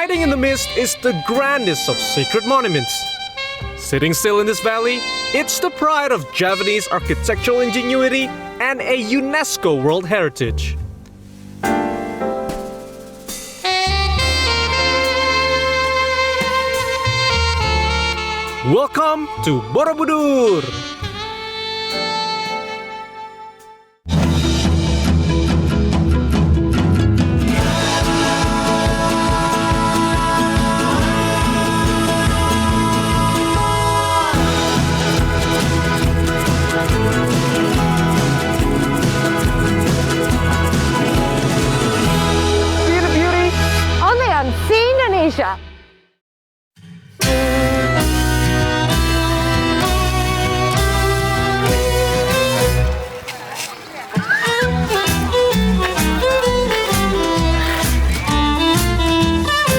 Hiding in the mist is the grandest of sacred monuments. Sitting still in this valley, it's the pride of Javanese architectural ingenuity and a UNESCO World Heritage. Welcome to Borobudur! Indonesia.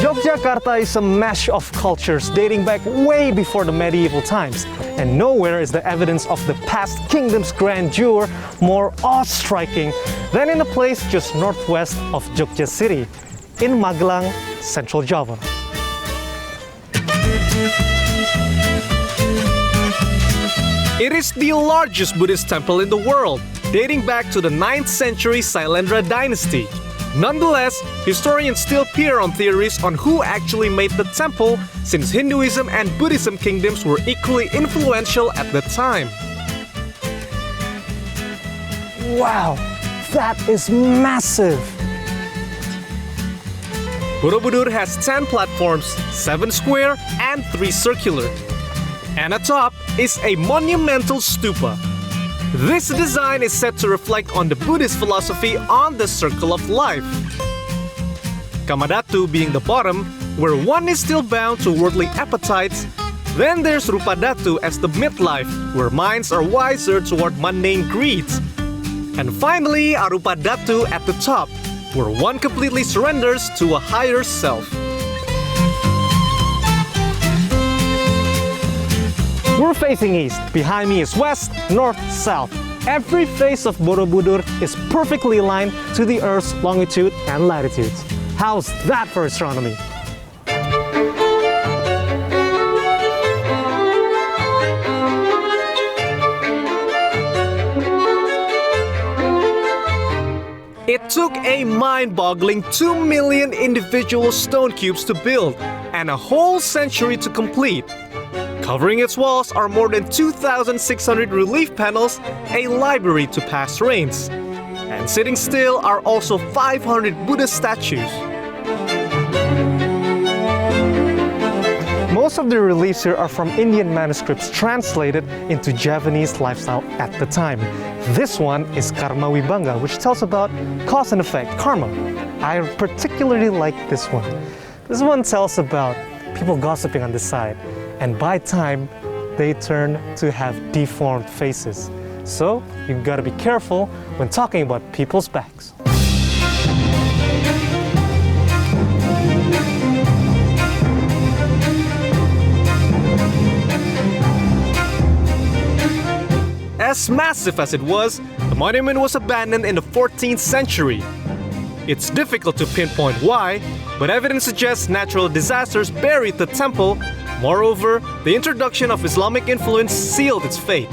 Yogyakarta is a mesh of cultures dating back way before the medieval times, and nowhere is the evidence of the past kingdom's grandeur more awe-striking than in a place just northwest of Jogja City, in Magelang, Central Java. It is the largest Buddhist temple in the world, dating back to the 9th century Sailendra dynasty. Nonetheless, historians still peer on theories on who actually made the temple, since Hinduism and Buddhism kingdoms were equally influential at the time. Wow, that is massive! Borobudur has 10 platforms, 7 square and 3 circular. And atop is a monumental stupa. This design is said to reflect on the Buddhist philosophy on the circle of life. Kamadhatu being the bottom, where one is still bound to worldly appetites. Then there's Rupadhatu as the midlife, where minds are wiser toward mundane greeds. And finally, Arupadhatu at the top, where one completely surrenders to a higher self. We're facing east. Behind me is west, north, south. Every face of Borobudur is perfectly aligned to the Earth's longitude and latitudes. How's that for astronomy? It took a mind-boggling 2 million individual stone cubes to build and a whole century to complete. Covering its walls are more than 2,600 relief panels, a library to pass rains. And sitting still are also 500 Buddha statues. Most of the reliefs here are from Indian manuscripts translated into Javanese lifestyle at the time. This one is Karma Vibhanga, which tells about cause and effect, karma. I particularly like this one. This one tells about people gossiping on the side, and by time, they turn to have deformed faces. So, you've got to be careful when talking about people's backs. As massive as it was, the monument was abandoned in the 14th century. It's difficult to pinpoint why, but evidence suggests natural disasters buried the temple. Moreover, the introduction of Islamic influence sealed its fate.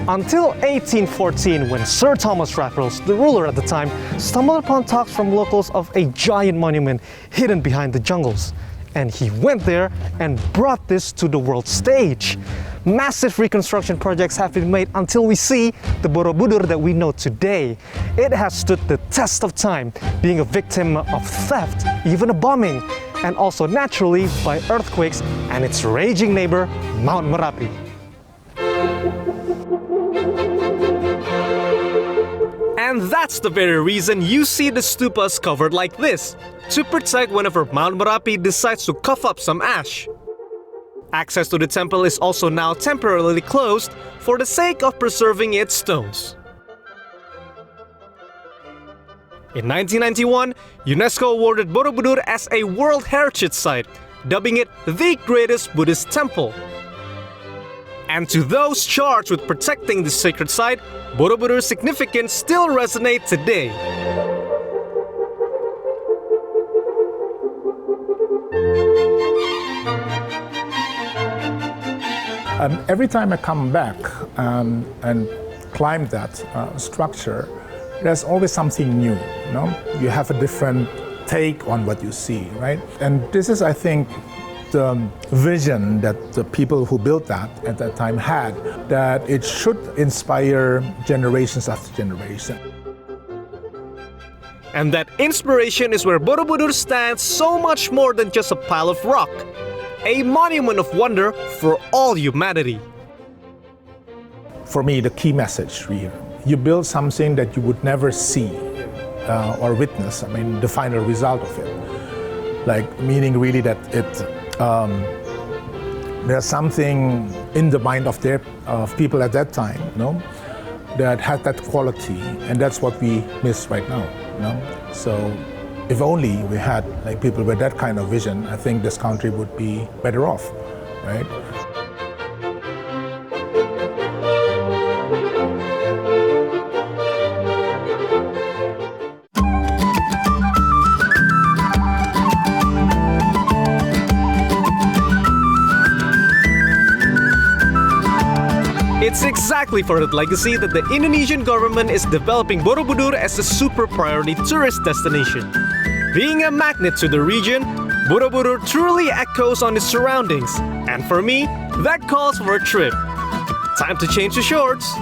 Until 1814, when Sir Thomas Raffles, the ruler at the time, stumbled upon talks from locals of a giant monument hidden behind the jungles. And he went there and brought this to the world stage. Massive reconstruction projects have been made until we see the Borobudur that we know today. It has stood the test of time, being a victim of theft, even a bombing, and also naturally by earthquakes and its raging neighbor, Mount Merapi. And that's the very reason you see the stupas covered like this, to protect whenever Mount Merapi decides to cough up some ash. Access to the temple is also now temporarily closed for the sake of preserving its stones. In 1991, UNESCO awarded Borobudur as a World Heritage Site, dubbing it the greatest Buddhist temple. And to those charged with protecting this sacred site, Borobudur's significance still resonates today. Every time I come back and climb that structure, there's always something new. You know, you have a different take on what you see, right? And this is, I think, the vision that the people who built that at that time had, that it should inspire generations after generation. And that inspiration is where Borobudur stands so much more than just a pile of rock, a monument of wonder for all humanity. For me, the key message here, you build something that you would never see or witness, I mean, the final result of it. Like, meaning really that there's something in the mind of people at that time, you know, that had that quality, and that's what we miss right now. You know? So if only we had like people with that kind of vision, I think this country would be better off, right? It's exactly for that legacy that the Indonesian government is developing Borobudur as a super priority tourist destination. Being a magnet to the region, Borobudur truly echoes on its surroundings, and for me, that calls for a trip. Time to change the shorts.